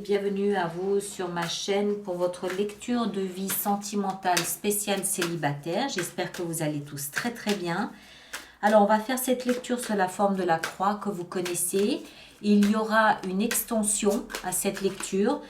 bienvenue à vous sur ma chaîne pour votre lecture de vie sentimentale spéciale célibataire. J'espère que vous allez tous très très bien. Alors on va faire cette lecture sous la forme de la croix que vous connaissez. Il y aura une extension à cette lecture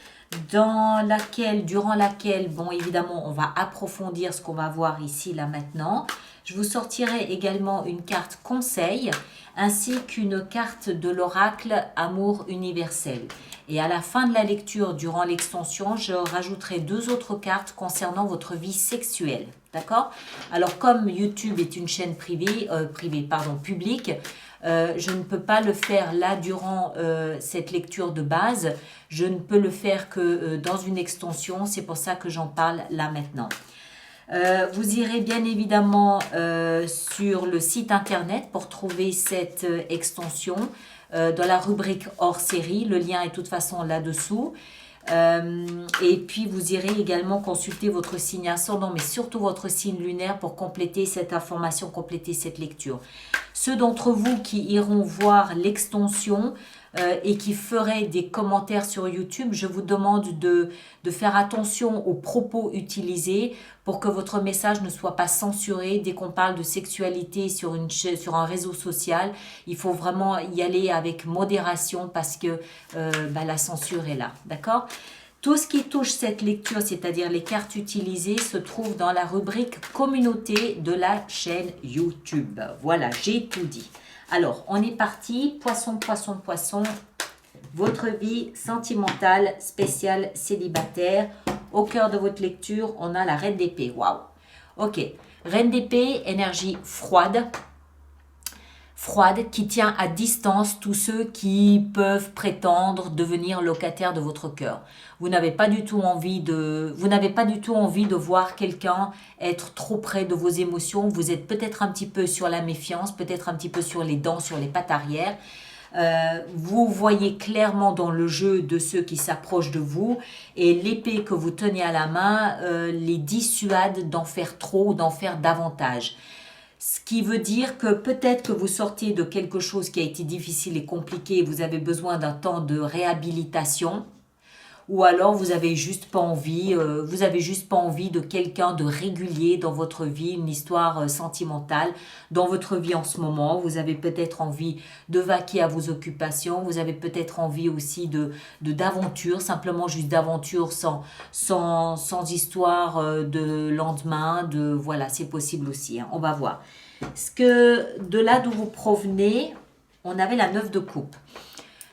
durant laquelle, bon évidemment on va approfondir ce qu'on va voir ici là maintenant. Je vous sortirai également une carte conseil ainsi qu'une carte de l'oracle Amour universel. Et à la fin de la lecture, durant l'extension, je rajouterai 2 autres cartes concernant votre vie sexuelle. D'accord? Alors comme YouTube est une chaîne publique, je ne peux pas le faire là durant cette lecture de base. Je ne peux le faire que dans une extension. C'est pour ça que j'en parle là maintenant. Vous irez bien évidemment sur le site internet pour trouver cette extension dans la rubrique hors série. Le lien est de toute façon là-dessous. Et puis vous irez également consulter votre signe ascendant, mais surtout votre signe lunaire pour compléter cette information, compléter cette lecture. Ceux d'entre vous qui iront voir l'extension et qui feraient des commentaires sur YouTube, je vous demande de faire attention aux propos utilisés pour que votre message ne soit pas censuré. Dès qu'on parle de sexualité sur un réseau social, il faut vraiment y aller avec modération parce que la censure est là, d'accord ? Tout ce qui touche cette lecture, c'est-à-dire les cartes utilisées, se trouve dans la rubrique communauté de la chaîne YouTube. Voilà, j'ai tout dit. Alors, on est parti. Poisson, poisson, poisson. Votre vie sentimentale spéciale célibataire. Au cœur de votre lecture, on a la reine d'épée. Waouh. Ok. Reine d'épée, énergie froide. Froide, qui tient à distance tous ceux qui peuvent prétendre devenir locataires de votre cœur. Vous n'avez pas du tout envie de voir quelqu'un être trop près de vos émotions. Vous êtes peut-être un petit peu sur la méfiance, peut-être un petit peu sur les dents, sur les pattes arrière. Vous voyez clairement dans le jeu de ceux qui s'approchent de vous et l'épée que vous tenez à la main les dissuade d'en faire trop ou d'en faire davantage. Ce qui veut dire que peut-être que vous sortez de quelque chose qui a été difficile et compliqué, vous avez besoin d'un temps de réhabilitation, ou alors vous avez juste pas envie de quelqu'un de régulier dans votre vie, une histoire sentimentale dans votre vie en ce moment. Vous avez peut-être envie de vaquer à vos occupations, vous avez peut-être envie aussi d'aventure, simplement juste d'aventure sans histoire de lendemain, voilà, c'est possible aussi, hein, on va voir. De là d'où vous provenez, on avait la 9 de coupe.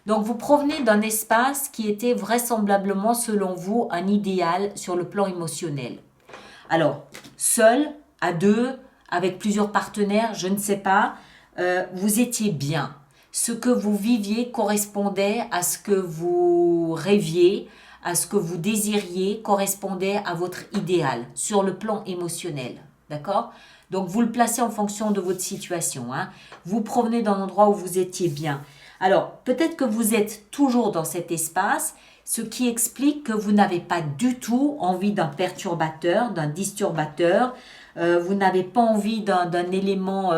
Donc, vous provenez d'un espace qui était vraisemblablement, selon vous, un idéal sur le plan émotionnel. Alors, seul, à deux, avec plusieurs partenaires, je ne sais pas, vous étiez bien. Ce que vous viviez correspondait à ce que vous rêviez, à ce que vous désiriez, correspondait à votre idéal sur le plan émotionnel. D'accord ? Donc, vous le placez en fonction de votre situation. Hein. Vous provenez d'un endroit où vous étiez bien. Alors, peut-être que vous êtes toujours dans cet espace, ce qui explique que vous n'avez pas du tout envie d'un perturbateur, d'un disturbateur. Vous n'avez pas envie d'un élément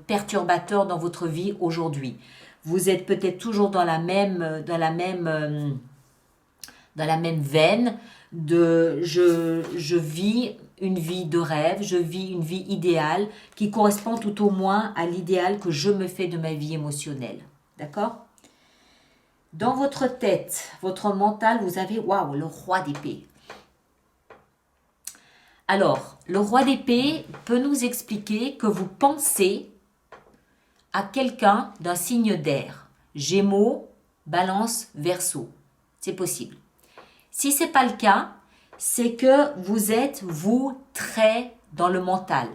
perturbateur dans votre vie aujourd'hui. Vous êtes peut-être toujours dans la même veine de je vis une vie de rêve, je vis une vie idéale qui correspond tout au moins à l'idéal que je me fais de ma vie émotionnelle. D'accord? Dans votre tête, votre mental, vous avez, waouh, le roi d'épée. Alors, le roi d'épée peut nous expliquer que vous pensez à quelqu'un d'un signe d'air. Gémeaux, Balance, Verseau. C'est possible. Si ce n'est pas le cas, c'est que vous êtes, vous, très dans le mental.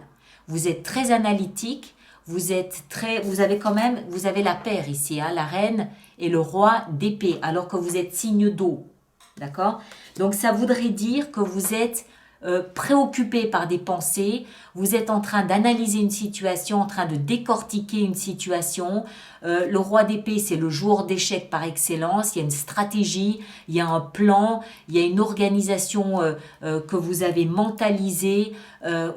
Vous êtes très analytique. Vous avez la paire ici, hein, la reine et le roi d'épée, alors que vous êtes signe d'eau, d'accord? Donc ça voudrait dire que vous êtes préoccupé par des pensées, vous êtes en train d'analyser une situation, en train de décortiquer une situation. Le roi d'épée, c'est le joueur d'échecs par excellence. Il y a une stratégie, il y a un plan, il y a une organisation que vous avez mentalisée.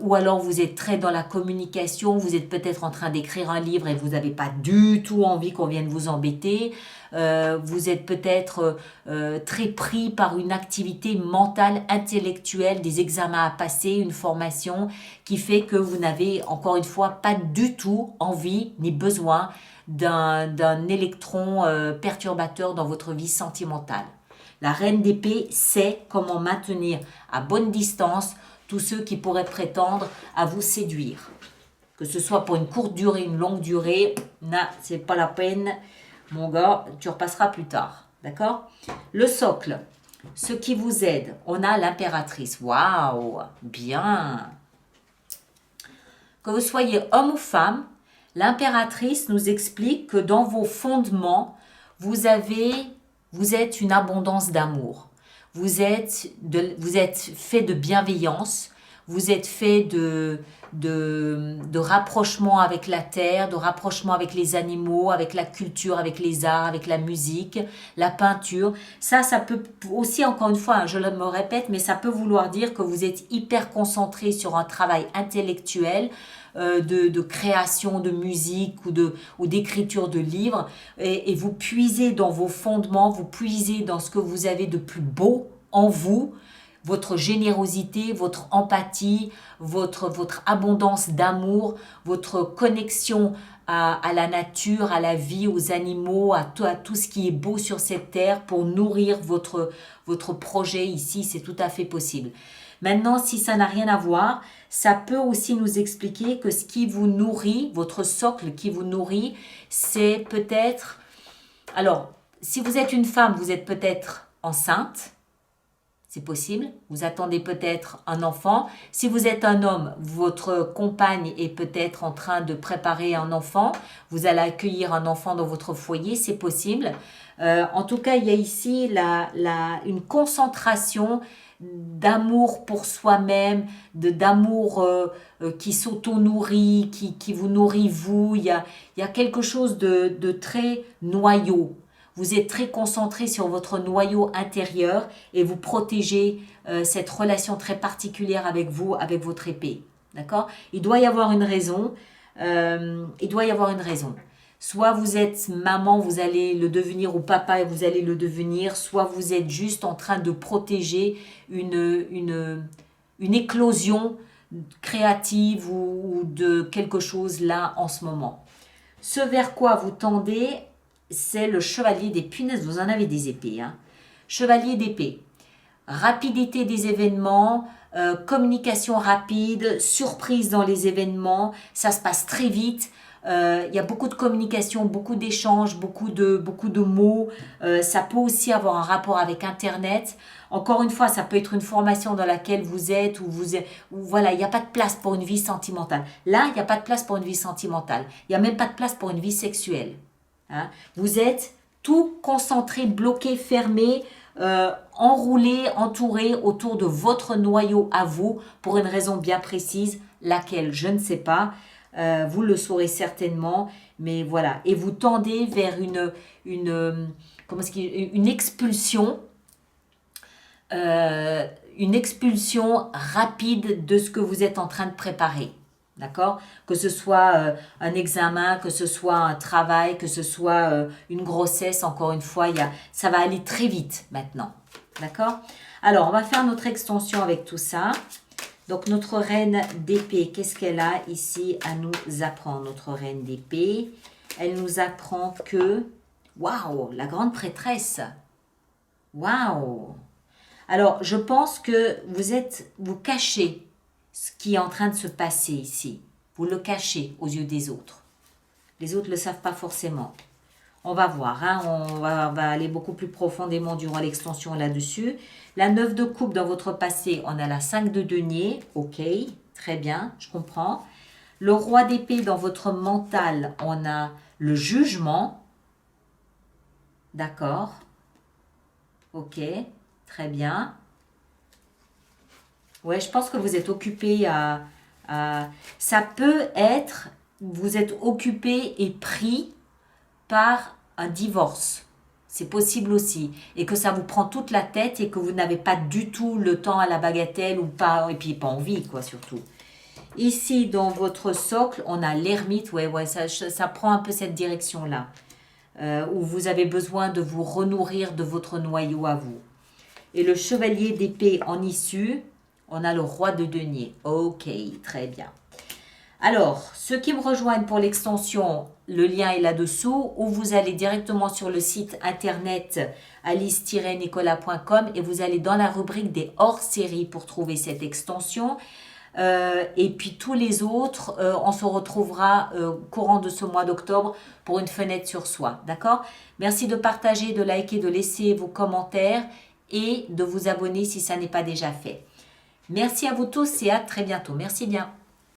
ou alors vous êtes très dans la communication, vous êtes peut-être en train d'écrire un livre et vous n'avez pas du tout envie qu'on vienne vous embêter. Vous êtes peut-être très pris par une activité mentale, intellectuelle, des examens à passer, une formation qui fait que vous n'avez, encore une fois, pas du tout envie ni besoin d'un électron perturbateur dans votre vie sentimentale. La reine d'épée sait comment maintenir à bonne distance tous ceux qui pourraient prétendre à vous séduire. Que ce soit pour une courte durée, une longue durée, non, c'est pas la peine. Mon gars, tu repasseras plus tard. D'accord? Le socle, ce qui vous aide, on a l'impératrice. Waouh, bien. Que vous soyez homme ou femme, l'impératrice nous explique que dans vos fondements, vous êtes une abondance d'amour. Vous êtes fait de bienveillance. Vous êtes fait de rapprochement avec la terre, de rapprochement avec les animaux, avec la culture, avec les arts, avec la musique, la peinture. Ça peut aussi, encore une fois, je me répète, mais ça peut vouloir dire que vous êtes hyper concentré sur un travail intellectuel, de création de musique ou d'écriture de livres, et vous puisez dans vos fondements, vous puisez dans ce que vous avez de plus beau en vous, votre générosité, votre empathie, votre abondance d'amour, votre connexion à la nature, à la vie, aux animaux, à tout ce qui est beau sur cette terre pour nourrir votre projet ici, c'est tout à fait possible. Maintenant, si ça n'a rien à voir, ça peut aussi nous expliquer que ce qui vous nourrit, votre socle qui vous nourrit, c'est peut-être... Alors, si vous êtes une femme, vous êtes peut-être enceinte. C'est possible. Vous attendez peut-être un enfant. Si vous êtes un homme, votre compagne est peut-être en train de préparer un enfant. Vous allez accueillir un enfant dans votre foyer. C'est possible. En tout cas, il y a ici une concentration d'amour pour soi-même, d'amour qui s'auto-nourrit, qui vous nourrit vous. Il y a quelque chose de très noyau. Vous êtes très concentré sur votre noyau intérieur et vous protégez cette relation très particulière avec vous, avec votre épée. D'accord? Il doit y avoir une raison. Il doit y avoir une raison. Soit vous êtes maman, vous allez le devenir, ou papa, et vous allez le devenir. Soit vous êtes juste en train de protéger une éclosion créative ou de quelque chose là en ce moment. Ce vers quoi vous tendez, c'est le chevalier des punaises. Vous en avez des épées. Hein. Chevalier d'épée. Rapidité des événements, communication rapide, surprise dans les événements. Ça se passe très vite. Il y a beaucoup de communication, beaucoup d'échanges, beaucoup de mots. Ça peut aussi avoir un rapport avec Internet. Encore une fois, ça peut être une formation dans laquelle vous êtes, ou voilà, il n'y a pas de place pour une vie sentimentale. Là, il n'y a pas de place pour une vie sentimentale. Il n'y a même pas de place pour une vie sexuelle. Hein? Vous êtes tout concentré, bloqué, fermé, enroulé, entouré autour de votre noyau à vous pour une raison bien précise, laquelle je ne sais pas. Vous le saurez certainement, mais voilà. Et vous tendez vers une expulsion rapide de ce que vous êtes en train de préparer. D'accord? Que ce soit un examen, que ce soit un travail, que ce soit une grossesse, encore une fois, ça va aller très vite maintenant. D'accord? Alors, on va faire notre extension avec tout ça. Donc, notre reine d'épée, qu'est-ce qu'elle a ici à nous apprendre? Notre reine d'épée, elle nous apprend que... Waouh, la grande prêtresse. Waouh. Alors, je pense que vous cachez ce qui est en train de se passer ici. Vous le cachez aux yeux des autres. Les autres ne le savent pas forcément. On va voir, hein, on va aller beaucoup plus profondément durant l'extension là-dessus. La 9 de coupe dans votre passé, on a la 5 de denier. Ok, très bien, je comprends. Le roi d'épée dans votre mental, on a le jugement. D'accord. Ok, très bien. Ouais, je pense que vous êtes occupé ça peut être, vous êtes occupé et pris par un divorce. C'est possible aussi. Et que ça vous prend toute la tête et que vous n'avez pas du tout le temps à la bagatelle ou pas, et puis pas envie, quoi, surtout. Ici, dans votre socle, on a l'ermite. Ouais, ouais, ça prend un peu cette direction-là. Où vous avez besoin de vous renourrir de votre noyau à vous. Et le chevalier d'épée en issue, on a le roi de denier. Ok, très bien. Alors, ceux qui me rejoignent pour l'extension, le lien est là-dessous, ou vous allez directement sur le site internet alice-nicolas.com et vous allez dans la rubrique des hors-séries pour trouver cette extension. Et puis tous les autres, on se retrouvera courant de ce mois d'octobre pour une fenêtre sur soi. D'accord? Merci de partager, de liker, de laisser vos commentaires et de vous abonner si ça n'est pas déjà fait. Merci à vous tous et à très bientôt. Merci bien.